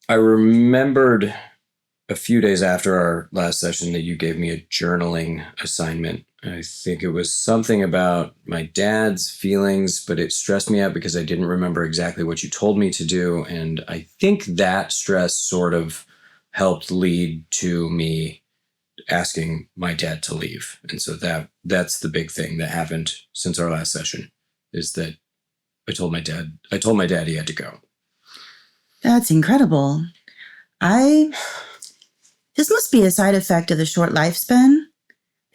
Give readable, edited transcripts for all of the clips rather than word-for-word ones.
I remembered a few days after our last session that you gave me a journaling assignment. I think it was something about my dad's feelings, but it stressed me out because I didn't remember exactly what you told me to do. And I think that stress sort of helped lead to me asking my dad to leave. And so that's the big thing that happened since our last session, is that I told my dad he had to go. That's incredible. This must be a side effect of the short lifespan.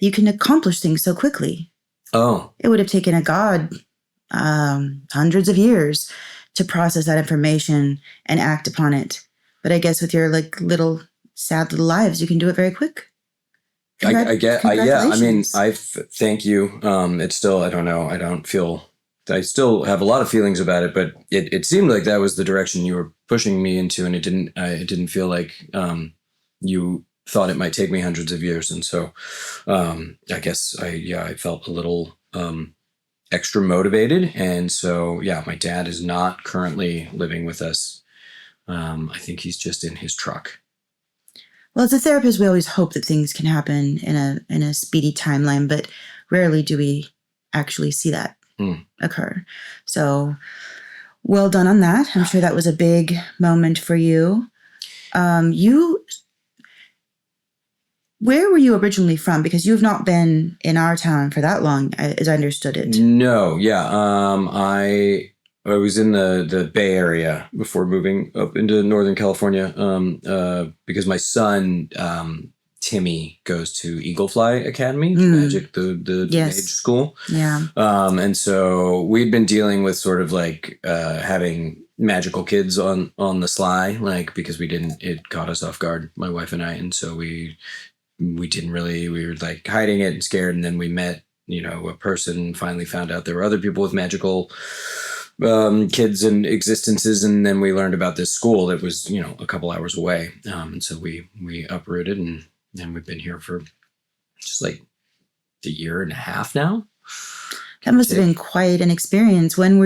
You can accomplish things so quickly. Oh. It would have taken a god hundreds of years to process that information and act upon it. But I guess with your little sad little lives, you can do it very quick. I thank you. It's still, I don't know. I still have a lot of feelings about it, but it seemed like that was the direction you were pushing me into, and it didn't feel like you thought it might take me hundreds of years. And so I guess I felt a little extra motivated. And so, my dad is not currently living with us. I think he's just in his truck. Well, as a therapist, we always hope that things can happen in a speedy timeline, but rarely do we actually see that occur. So well done on that. I'm sure that was a big moment for you. Where were you originally from? Because you've not been in our town for that long, as I understood it. No, yeah. I was in the Bay Area before moving up into Northern California because my son, Timmy, goes to Eagle Fly Academy, Magic, the mage school. Yeah. And so we'd been dealing with sort of like having magical kids on the sly, because it caught us off guard, my wife and I. And so we were like hiding it and scared. And then we met, a person, finally found out there were other people with magical kids and existences, and then we learned about this school that was a couple hours away, and so we uprooted, and we've been here for just like a year and a half now. That must have been quite an experience. When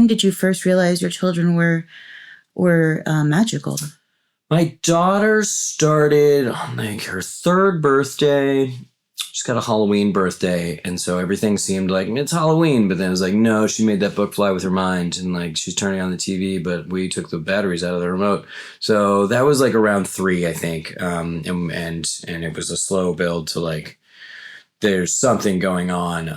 did you first realize your children were magical? My daughter started on her third birthday. She's got a Halloween birthday, and so everything seemed like it's Halloween, but then it was like, no, she made that book fly with her mind, and she's turning on the TV, but we took the batteries out of the remote. So that was around 3, I think, and it was a slow build to there's something going on,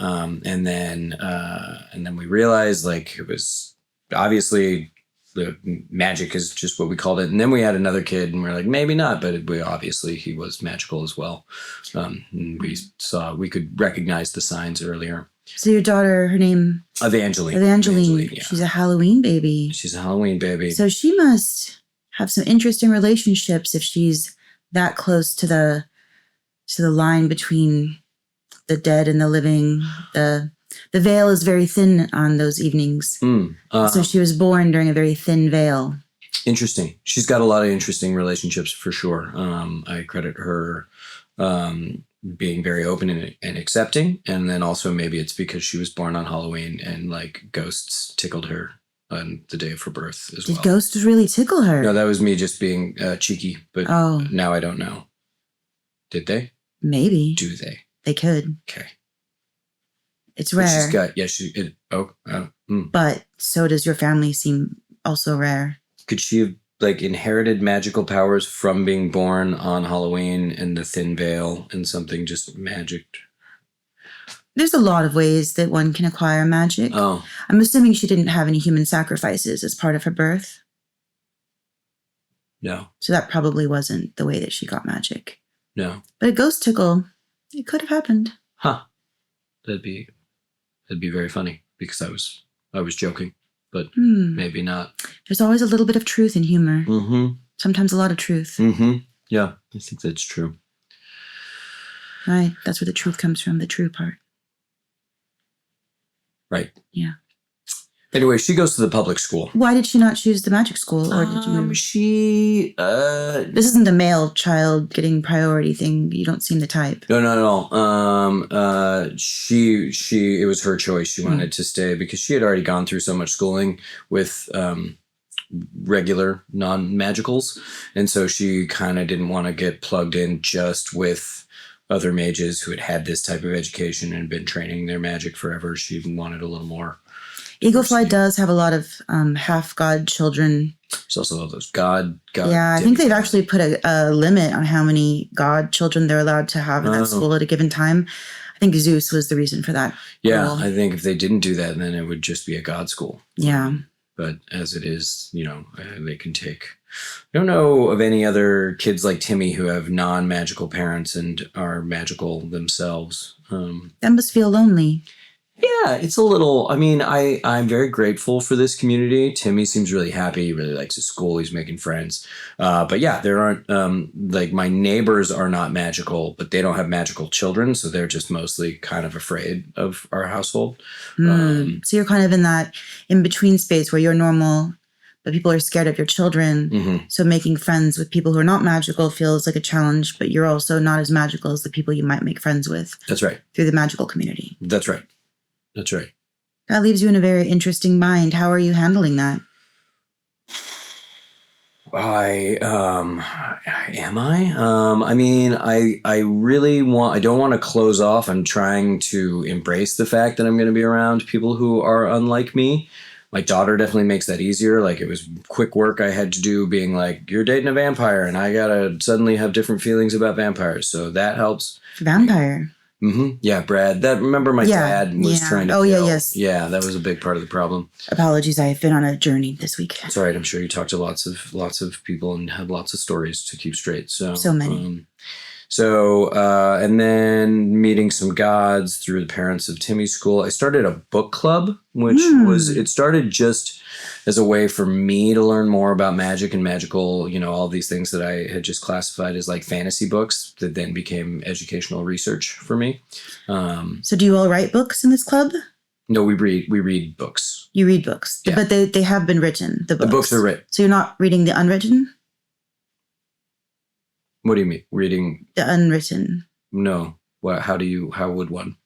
and then we realized it was obviously the magic is just what we called it. And then we had another kid, and we're like, maybe not, but he was magical as well. We could recognize the signs earlier. So your daughter, her name? Evangeline. Yeah. She's a Halloween baby. So she must have some interesting relationships if she's that close to the line between the dead and the living. The veil is very thin on those evenings. So she was born during a very thin veil. Interesting. She's got a lot of interesting relationships for sure. I credit her being very open and accepting. And then also maybe it's because she was born on Halloween and ghosts tickled her on the day of her birth as well. Did ghosts really tickle her? No, that was me just being cheeky. But now I don't know. Did they? Maybe. Do they? They could. Okay. It's rare. But so does your family seem also rare. Could she have inherited magical powers from being born on Halloween in the thin veil and something just magicked? There's a lot of ways that one can acquire magic. Oh. I'm assuming she didn't have any human sacrifices as part of her birth. No. So that probably wasn't the way that she got magic. No. But a ghost tickle, it could have happened. Huh. That'd be very funny because I was joking, but maybe not. There's always a little bit of truth in humor. Mm-hmm. Sometimes a lot of truth. Mm-hmm. Yeah, I think that's true. Right. That's where the truth comes from, the true part. Right. Yeah. Anyway, she goes to the public school. Why did she not choose the magic school? Or did you? This isn't the male child getting priority thing. You don't seem the type. No, not at all. It was her choice. She wanted to stay because she had already gone through so much schooling with regular non-magicals. And so she kind of didn't want to get plugged in just with other mages who had this type of education and been training their magic forever. She wanted a little more. Eaglefly does have a lot of half-god children. There's also all those god. Yeah, I think they've actually put a limit on how many god children they're allowed to have in that school at a given time. I think Zeus was the reason for that. Yeah, rule. I think if they didn't do that, then it would just be a god school. Yeah. But as it is, they can take... I don't know of any other kids like Timmy who have non-magical parents and are magical themselves. That must feel lonely. Yeah, it's a little... I mean, I'm very grateful for this community. Timmy seems really happy. He really likes his school. He's making friends. But yeah, there aren't... my neighbors are not magical, but they don't have magical children, so they're just mostly kind of afraid of our household. So you're kind of in that in-between space where you're normal, but people are scared of your children. Mm-hmm. So making friends with people who are not magical feels like a challenge, but you're also not as magical as the people you might make friends with. That's right. Through the magical community. That's right. That's right. That leaves you in a very interesting mind. How are you handling that? I mean, I really want... I don't want to close off. I'm trying to embrace the fact that I'm going to be around people who are unlike me. My daughter definitely makes that easier. Like, it was quick work I had to do being like, you're dating a vampire, and I gotta suddenly have different feelings about vampires. So that helps. Vampire. Mm-hmm. Yeah, Brad. Remember my dad was trying to kill. Yes. Yeah, that was a big part of the problem. Apologies, I've been on a journey this week. It's all right. I'm sure you talked to lots of people and had lots of stories to keep straight. So many. And then meeting some gods through the parents of Timmy's school. I started a book club, which it started just as a way for me to learn more about magic and magical, all these things that I had just classified as like fantasy books that then became educational research for me. So do you all write books in this club? No, we read books. You read books, yeah. But they have been written. The books are written. So you're not reading the unwritten? What do you mean? Reading the unwritten? No. What? How would one?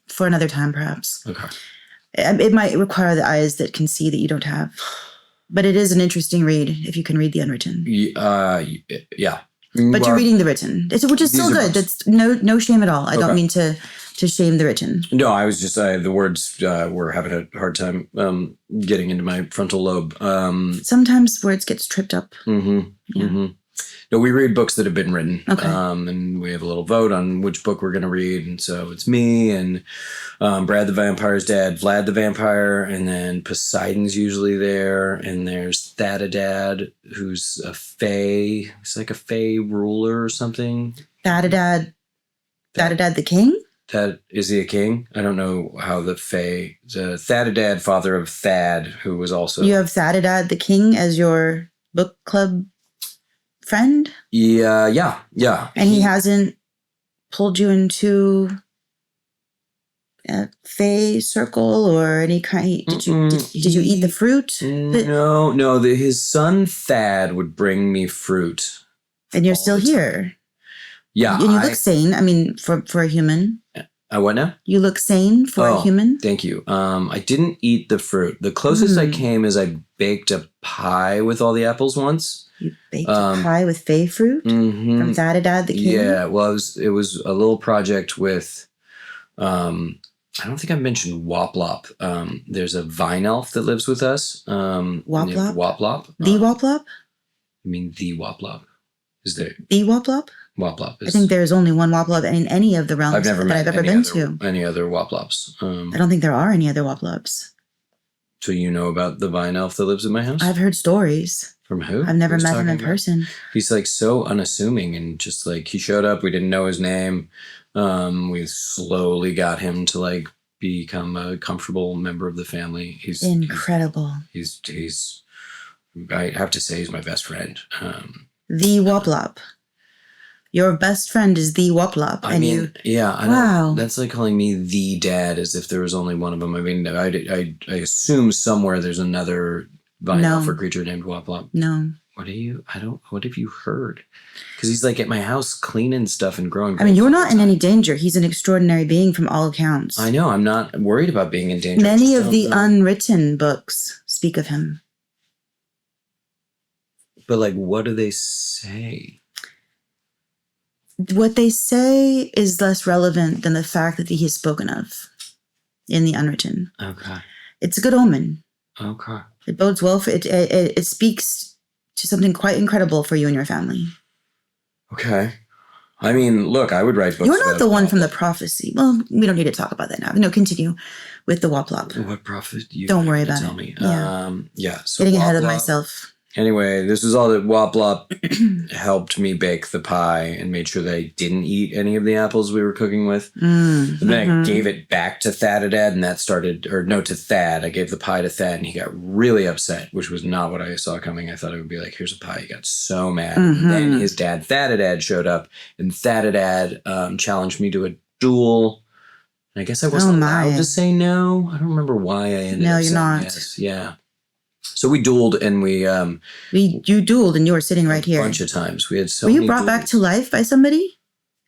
For another time, perhaps. Okay. It might require the eyes that can see that you don't have. But it is an interesting read if you can read the unwritten. Yeah. But you're reading the written, which is still good. That's no shame at all. I don't mean to shame the written. No, I was just the words were having a hard time getting into my frontal lobe. Sometimes words get tripped up. Mm-hmm. Yeah. Mm-hmm. No, we read books that have been written. Okay. And we have a little vote on which book we're going to read. And so it's me and Brad the Vampire's dad, Vlad the Vampire, and then Poseidon's usually there. And there's Thadadad, who's a fae. He's like a fae ruler or something. Thadadad the king? Is he a king? I don't know how the Thadadad, father of Thad, who was also... You have Thadadad the king as your book club friend? Yeah. And he hasn't pulled you into a fae circle or any kind? Did you eat the fruit? No. His son Thad would bring me fruit. And you're still here. Yeah. And you look sane. I mean, for a human. What now? You look sane for a human. Thank you. I didn't eat the fruit. The closest I came is I baked a pie with all the apples once. You baked a pie with fae fruit from Thadadad the king? Yeah, well, it was a little project with, I don't think I mentioned Woplop. There's a vine elf that lives with us. Woplop? Woplop. The Woplop? I mean, the Woplop. Is there? The Woplop? Woplop is... I think there's only one Woplop in any of the realms I've never met I've ever been to. Any other Woplops. I don't think there are any other Woplops. So you know about the vine elf that lives at my house? I've heard stories. From who? I've never met him in person. He's like so unassuming and just like he showed up. We didn't know his name. We slowly got him to like become a comfortable member of the family. He's incredible. He's I have to say he's my best friend. The Woplop. Your best friend is the Woplop. Wow. That's like calling me the dad as if there was only one of them. I mean, I assume somewhere there's another vine elf or creature named Woplop. No. what have you heard? Because he's like at my house cleaning stuff and growing. I mean, you're not in any danger. He's an extraordinary being from all accounts. I know. I'm not worried about being in danger. Many of the unwritten books speak of him. But like, what do they say? What they say is less relevant than the fact that he is spoken of in the unwritten. Okay. It's a good omen. Okay. It bodes well for it. It speaks to something quite incredible for you and your family. Okay. I mean, look, I would write books. You're not the one from the prophecy. Well, we don't need to talk about that now. No, continue with the Woplop. What prophet? Don't worry about tell it. Me. Yeah. So getting ahead of myself. Anyway, this is all that Woplop helped me bake the pie and made sure that I didn't eat any of the apples we were cooking with. And then I gave it back to Thadadad, and to Thad. I gave the pie to Thad, and he got really upset, which was not what I saw coming. I thought it would be like, here's a pie. He got so mad. And then his dad, Thadadad, showed up, and Thadadad challenged me to a duel. And I guess I wasn't allowed to say no. I don't remember why I ended up saying not. Yes. Yeah. So we dueled, and you dueled, and you were sitting right here a bunch of times. We had so. Were many you brought back to life by somebody?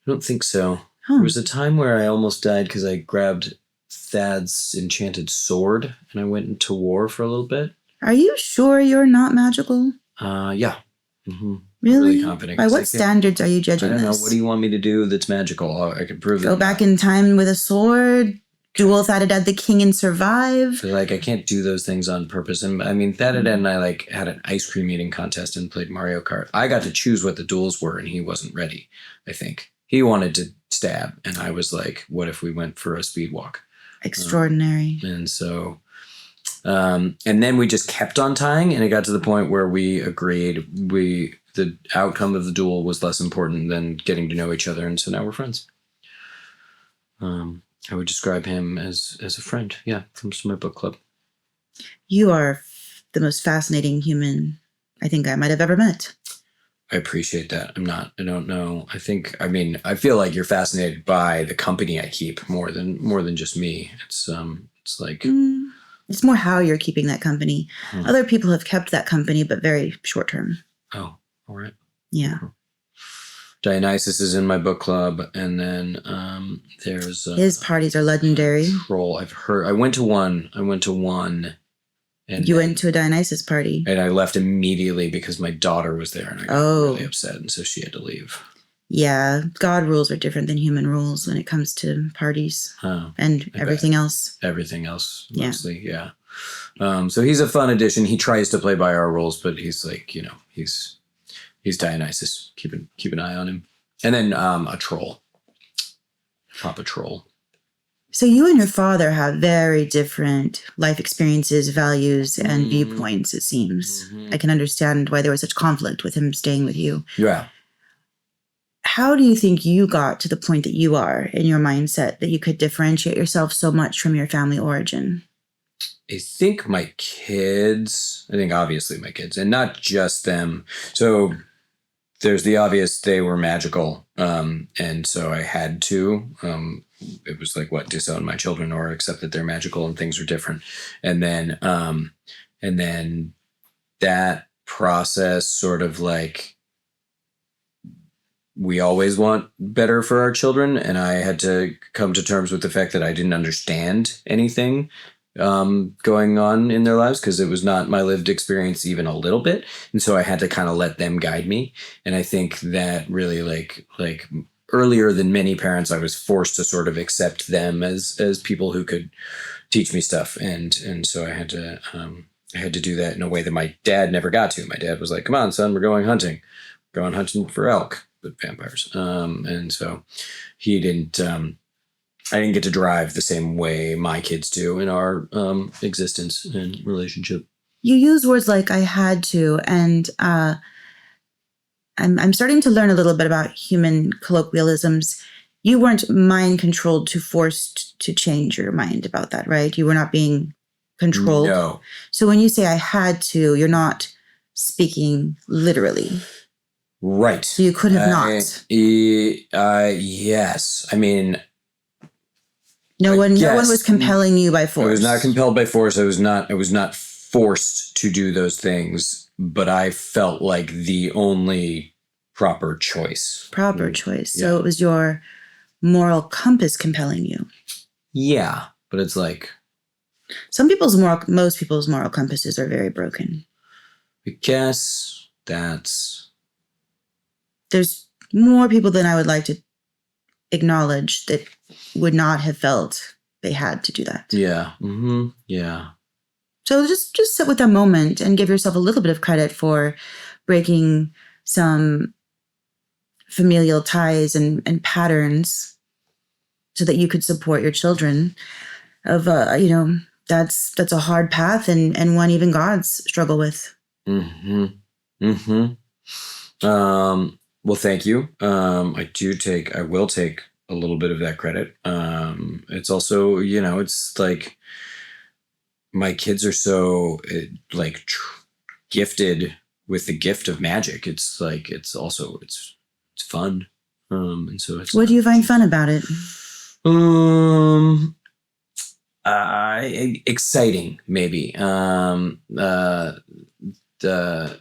I don't think so. Huh. There was a time where I almost died because I grabbed Thad's enchanted sword, and I went into war for a little bit. Are you sure you're not magical? Yeah. Mm-hmm. Really? Really confident. By what standards are you judging this? I don't know. What do you want me to do that's magical? I can prove it. Go back in time with a sword. Duel Thadadad the king and survive. But I can't do those things on purpose. And I mean, Thadadad and I had an ice cream eating contest and played Mario Kart. I got to choose what the duels were, and he wasn't ready. I think he wanted to stab, and I was like, "What if we went for a speed walk?" Extraordinary. And so, and then we just kept on tying, and it got to the point where we agreed the outcome of the duel was less important than getting to know each other, and so now we're friends. I would describe him as a friend. Yeah, from my book club. You are the most fascinating human I think I might have ever met. I appreciate that. I don't know. I feel like you're fascinated by the company I keep more than just me. It's like. It's more how you're keeping that company. Other people have kept that company, but very short term. Oh, all right. Yeah. Dionysus is in my book club, and then there's his parties are legendary. Troll. I've heard. I went to one. And you went to a Dionysus party, and I left immediately because my daughter was there, and I got really upset, and so she had to leave. Yeah, God rules are different than human rules when it comes to parties and everything else. Everything else, mostly, yeah. So he's a fun addition. He tries to play by our rules, but he's like, he's Dionysus. Keep an eye on him. And then a troll. Papa Troll. So you and your father have very different life experiences, values, and viewpoints, it seems. I can understand why there was such conflict with him staying with you. Yeah. How do you think you got to the point that you are in your mindset that you could differentiate yourself so much from your family origin? I think obviously my kids, and not just them. So there's the obvious, they were magical. And so I had to, it was like, disown my children or accept that they're magical and things are different. And then that process sort of like, we always want better for our children. And I had to come to terms with the fact that I didn't understand anything going on in their lives because it was not my lived experience even a little bit. And so I had to kind of let them guide me. And I think that really like earlier than many parents, I was forced to sort of accept them as people who could teach me stuff. And so I had to do that in a way that my dad never got to. My dad was like, "Come on, son, we're going hunting. We're going hunting for elk, but vampires." And so he didn't, I didn't get to drive the same way my kids do in our existence and relationship. You use words like "I had to," and I'm starting to learn a little bit about human colloquialisms. You weren't mind controlled to forced to change your mind about that, right? You were not being controlled. No. So when you say "I had to," you're not speaking literally. Right. So you could have not. Yes. I mean, no one was compelling you by force. I was not compelled by force. I was not forced to do those things. but I felt like the only proper choice. Proper choice. So it was your moral compass compelling you. Yeah, but it's like most people's moral compasses are very broken. I guess there's more people than I would like to acknowledge that would not have felt they had to do that. Yeah. Mm-hmm. Yeah. So just sit with that moment and give yourself a little bit of credit for breaking some familial ties and patterns so that you could support your children. That's a hard path and one even gods struggle with. Mm-hmm. Mm-hmm. Well, thank you. I will take a little bit of that credit. It's also, it's like my kids are so gifted with the gift of magic. It's like, it's fun. And so what do you find fun about it? Exciting, maybe. The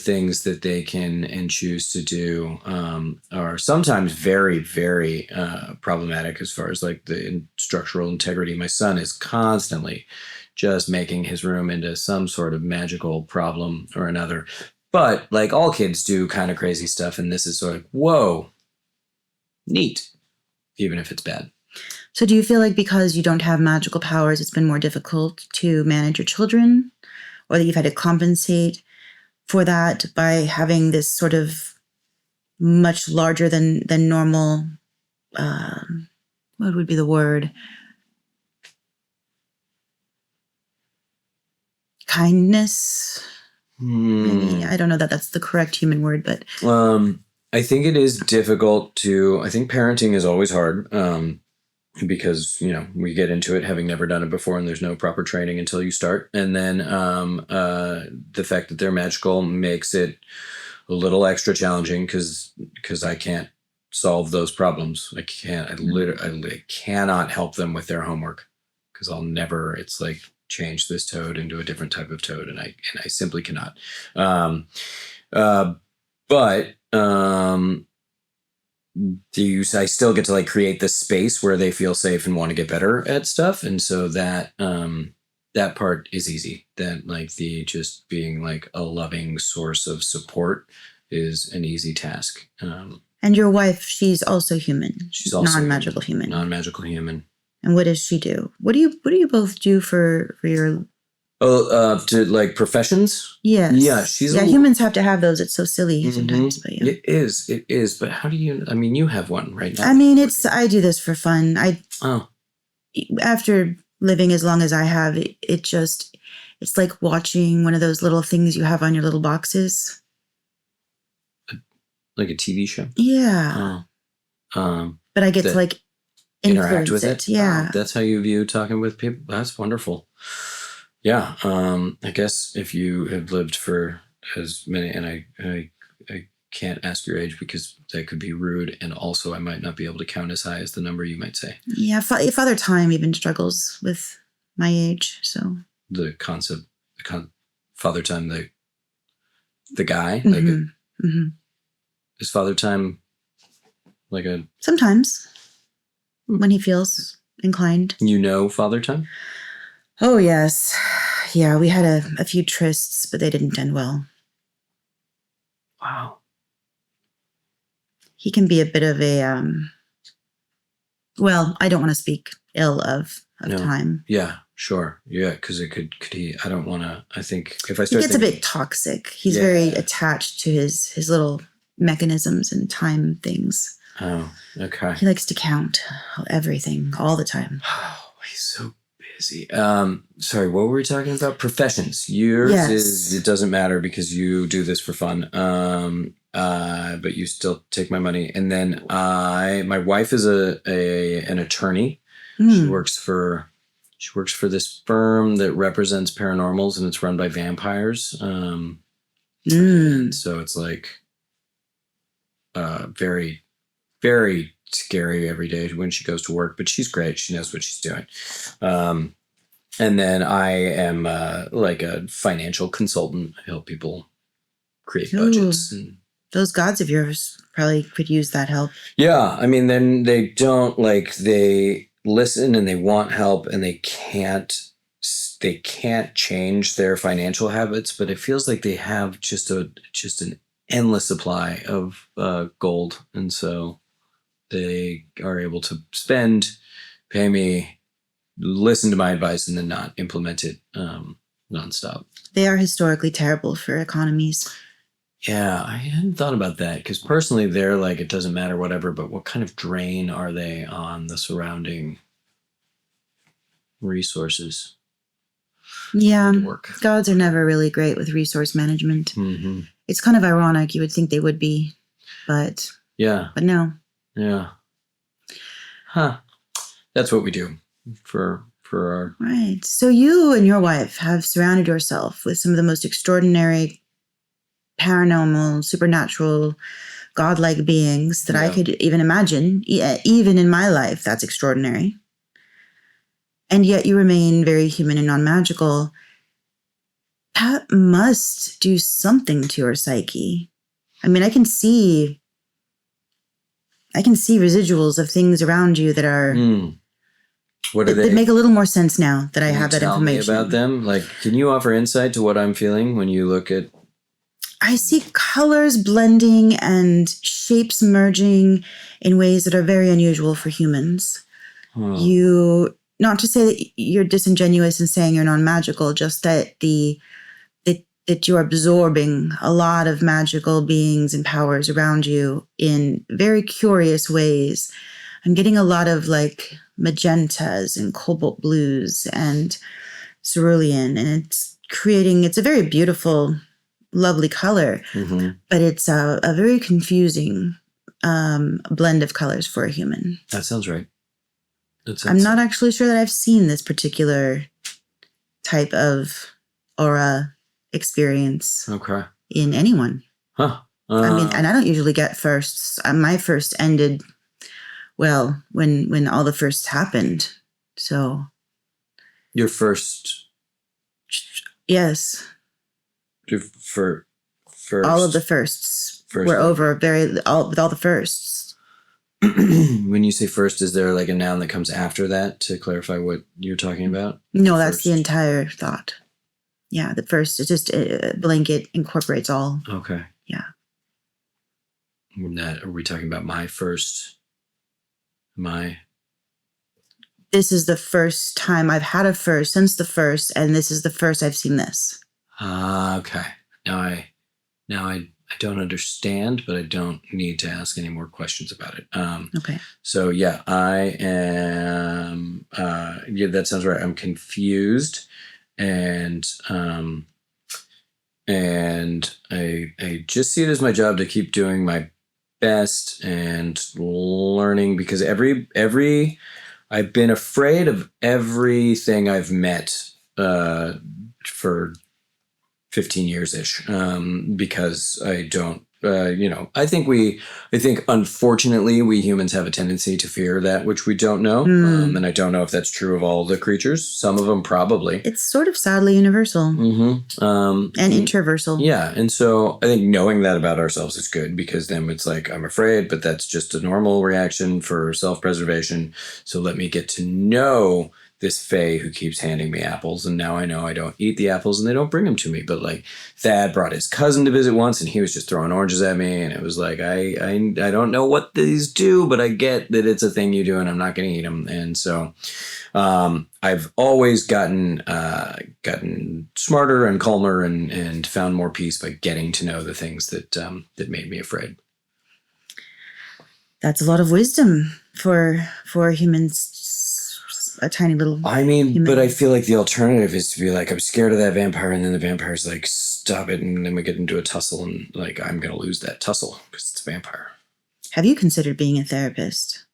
things that they can and choose to do are sometimes very, very problematic as far as like the structural integrity. My son is constantly just making his room into some sort of magical problem or another. But like all kids do kind of crazy stuff, and this is sort of, whoa, neat, even if it's bad. So do you feel like because you don't have magical powers, it's been more difficult to manage your children? Or that you've had to compensate for that by having this sort of much larger than normal, what would be the word? Kindness? Maybe. I don't know that that's the correct human word, but... I think it is difficult I think parenting is always hard. Because we get into it having never done it before, and there's no proper training until you start, and then the fact that they're magical makes it a little extra challenging because I can't solve those problems. I literally cannot help them with their homework because I'll never. It's like change this toad into a different type of toad, and I simply cannot. But I still get to like create this space where they feel safe and want to get better at stuff, and so that that part is easy. That like the just being like a loving source of support is an easy task. And your wife, she's also human. She's also non-magical human. Non-magical human. And what does she do? What do you both do for your? To like professions? Yes. Yeah, humans have to have those. It's so silly sometimes, but yeah. It is. But how do you? I mean, you have one right now. I mean, I do this for fun. After living as long as I have, it's like watching one of those little things you have on your little boxes. Like a TV show. Yeah. But I get to like interact with it. Yeah. That's how you view talking with people. That's wonderful. Yeah, I guess if you have lived for as many, and I can't ask your age because that could be rude, and also I might not be able to count as high as the number you might say. Yeah, Father Time even struggles with my age, so. The concept, Father Time, the guy, is Father Time like a... Sometimes, when he feels inclined. Father Time? Oh, yes. Yeah, we had a few trysts, but they didn't end well. Wow. He can be a bit of a, I don't want to speak ill of Time. Yeah, sure. Yeah, because I don't want to, I think if I start He gets a bit toxic. He's very attached to his little mechanisms and time things. Oh, okay. He likes to count everything all the time. Oh, he's so busy. Sorry, what were we talking about? Professions. Yours is, it doesn't matter because you do this for fun. But you still take my money. And then my wife is an attorney. She works for this firm that represents paranormals, and it's run by vampires. And so it's like very, very scary every day when she goes to work, but she's great. She knows what she's doing. And then I am like a financial consultant. I help people create budgets. And, those gods of yours probably could use that help. yeah. I mean, then they listen and they want help and they can't change their financial habits, but it feels like they have just an endless supply of gold. And so they are able to spend, pay me, listen to my advice, and then not implement it nonstop. They are historically terrible for economies. Yeah, I hadn't thought about that because personally they're like, it doesn't matter, whatever, but what kind of drain are they on the surrounding resources? Yeah, gods are never really great with resource management. Mm-hmm. It's kind of ironic. You would think they would be, but no. Yeah. Huh. That's what we do for our... Right. So you and your wife have surrounded yourself with some of the most extraordinary, paranormal, supernatural, godlike beings that I could even imagine. Even in my life, that's extraordinary. And yet you remain very human and non-magical. That must do something to your psyche. I mean, I can see residuals of things around you that are... What are they? That make a little more sense now that I have that information. Tell me about them. Like, can you offer insight to what I'm feeling when you look at... I see colors blending and shapes merging in ways that are very unusual for humans. Oh. Not to say that you're disingenuous in saying you're non-magical, just that that you're absorbing a lot of magical beings and powers around you in very curious ways. I'm getting a lot of like magentas and cobalt blues and cerulean, and it's a very beautiful, lovely color, but it's a very confusing blend of colors for a human. That sounds right. I'm not actually sure that I've seen this particular type of aura experience in anyone. Huh. I mean, and I don't usually get firsts. My first ended, well, when all the firsts happened. So. Your first? Yes. First. All of the firsts were over with all the firsts. When you say first, is there like a noun that comes after that to clarify what you're talking about? No, that's the entire thought. Yeah, the first, it's just a blanket incorporates all. Okay. Yeah. Are we talking about my first? This is the first time I've had a first since the first, and this is the first I've seen this. Okay. Now I don't understand, but I don't need to ask any more questions about it. Okay. So yeah, I am. Yeah, that sounds right. I'm confused, and I just see it as my job to keep doing my best and learning, because I've been afraid of everything I've met for 15 years-ish, because I don't, I think unfortunately we humans have a tendency to fear that which we don't know. And I don't know if that's true of all the creatures. Some of them probably. It's sort of sadly universal. And introversal. Yeah. And so I think knowing that about ourselves is good, because then it's like, I'm afraid, but that's just a normal reaction for self-preservation. So let me get to know this fae who keeps handing me apples, and now I know I don't eat the apples and they don't bring them to me. But like, Thad brought his cousin to visit once and he was just throwing oranges at me, and it was like, I don't know what these do, but I get that it's a thing you do and I'm not going to eat them. And so I've always gotten smarter and calmer and found more peace by getting to know the things that made me afraid. That's a lot of wisdom for humans. A tiny little human. But I feel like the alternative is to be like, I'm scared of that vampire, and then the vampire's like, stop it, and then we get into a tussle, and like, I'm gonna lose that tussle because it's a vampire. Have you considered being a therapist?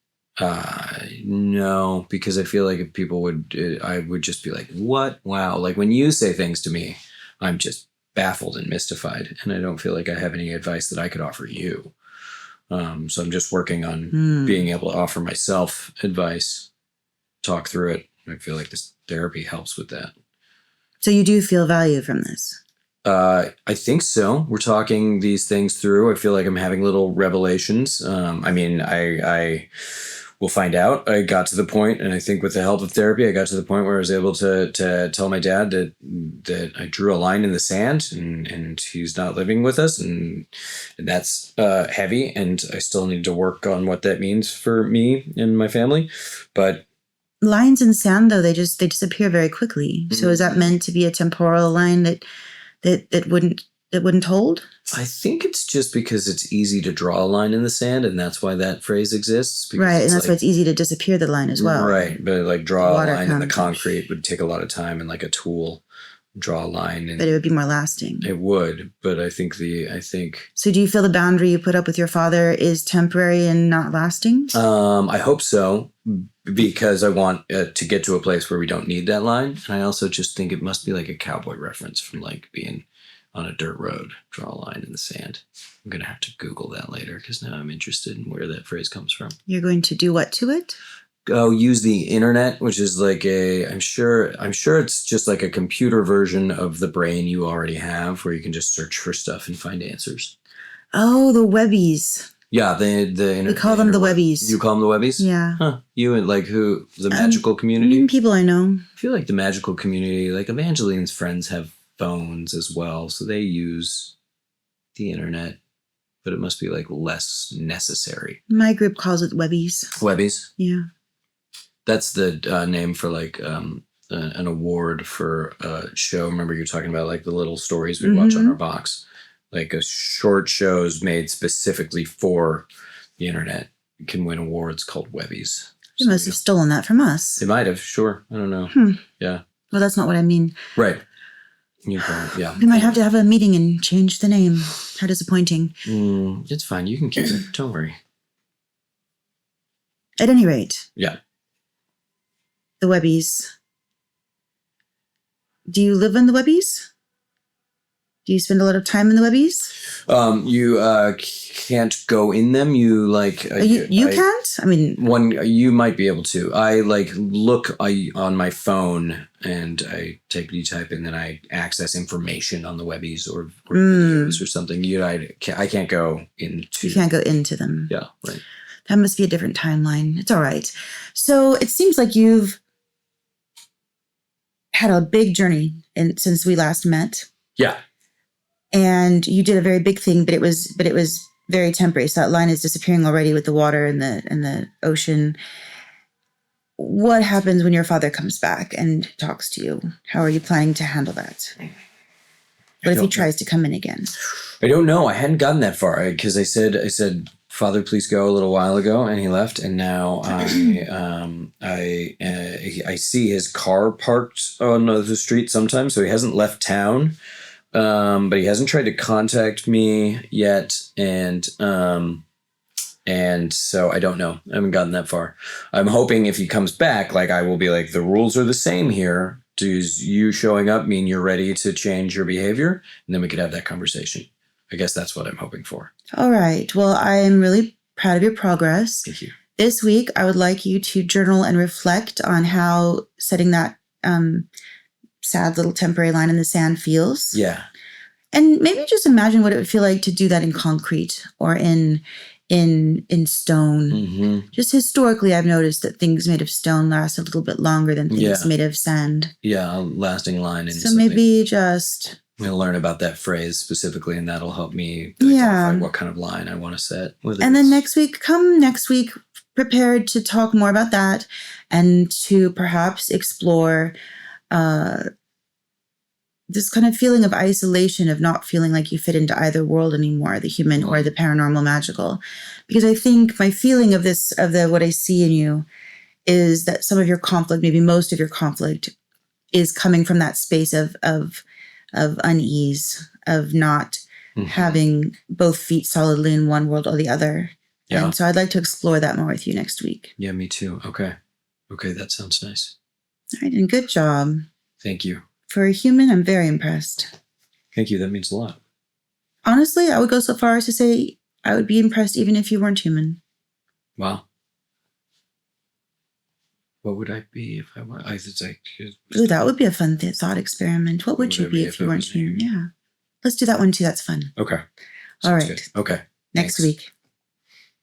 No, because I feel like if people I would just be like, what? Wow. Like when you say things to me, I'm just baffled and mystified, and I don't feel like I have any advice that I could offer you. So I'm just working on being able to offer myself advice. Talk through it. I feel like this therapy helps with that. So you do feel value from this? I think so. We're talking these things through. I feel like I'm having little revelations. I will find out. I got to the point, and I think with the help of therapy, I got to the point where I was able to tell my dad that I drew a line in the sand, and he's not living with us, and that's heavy, and I still need to work on what that means for me and my family. But lines in sand, though, they disappear very quickly. Mm-hmm. So is that meant to be a temporal line that wouldn't hold? I think it's just because it's easy to draw a line in the sand, and that's why that phrase exists. Right, and that's why it's easy to disappear the line as well. Right, but like draw a line in the concrete would take a lot of time, and like a tool, draw a line. But it would be more lasting. It would, but I think. So do you feel the boundary you put up with your father is temporary and not lasting? I hope so, because I want to get to a place where we don't need that line. And I also just think it must be like a cowboy reference from like being on a dirt road, draw a line in the sand. I'm going to have to Google that later because now I'm interested in where that phrase comes from. You're going to do what to it? Use the internet, which is like I'm sure it's just like a computer version of the brain you already have where you can just search for stuff and find answers. Oh, the Webbies. Yeah, we call them the Webbies. You call them the Webbies? Yeah. Huh. You and like who? The magical community? People I know. I feel like the magical community, like Evangeline's friends have phones as well, so they use the internet, but it must be like less necessary. My group calls it Webbies. Webbies? Yeah. That's the name for like an award for a show. Remember you were talking about like the little stories we watch on our box? Like a short shows made specifically for the internet can win awards called Webbies. They must have stolen that from us. They might have, sure. I don't know. Yeah. Well, that's not what I mean. Right. Yeah. We might have to have a meeting and change the name. How disappointing. It's fine. You can keep it. Don't worry. At any rate. Yeah. The Webbies. Do you live in the Webbies? Do you spend a lot of time in the Webbies? You can't go in them. You like you can't. I mean, you might be able to. I like look on my phone and I type and then I access information on the Webbies or videos or something. I can't go into. You can't go into them. Yeah, right. That must be a different timeline. It's all right. So it seems like you've had a big journey since we last met. Yeah. And you did a very big thing, but it was very temporary. So that line is disappearing already with the water and the ocean. What happens when your father comes back and talks to you? How are you planning to handle that? What if he tries to come in again? I don't know. I hadn't gotten that far because I said, Father, please go a little while ago, and he left. And now I see his car parked on the street sometimes, so he hasn't left town. But he hasn't tried to contact me yet, and so I don't know. I haven't gotten that far. I'm hoping if he comes back, like I will be like, the rules are the same here. Does you showing up mean you're ready to change your behavior? And then we could have that conversation. I guess that's what I'm hoping for. All right. Well, I am really proud of your progress. Thank you. This week, I would like you to journal and reflect on how setting that sad little temporary line in the sand feels. Yeah. And maybe just imagine what it would feel like to do that in concrete or in stone. Mm-hmm. Just historically, I've noticed that things made of stone last a little bit longer than things made of sand. Yeah, a lasting line. So maybe just... I'm going to learn about that phrase specifically, and that'll help me identify what kind of line I want to set. And then next week, prepared to talk more about that and to perhaps explore this kind of feeling of isolation, of not feeling like you fit into either world anymore, the human or the paranormal magical. Because I think my feeling of what I see in you is that some of your conflict, maybe most of your conflict, is coming from that space of unease, of not having both feet solidly in one world or the other. Yeah. And so I'd like to explore that more with you next week. Yeah, me too. Okay, that sounds nice. All right, and good job. Thank you. For a human, I'm very impressed. Thank you. That means a lot. Honestly, I would go so far as to say I would be impressed even if you weren't human. Wow. What would I be if I were? Ooh, that would be a fun thought experiment. What would you be if you weren't human? Yeah. Let's do that one too. That's fun. Okay. All right. Good. Okay. Next Thanks. week.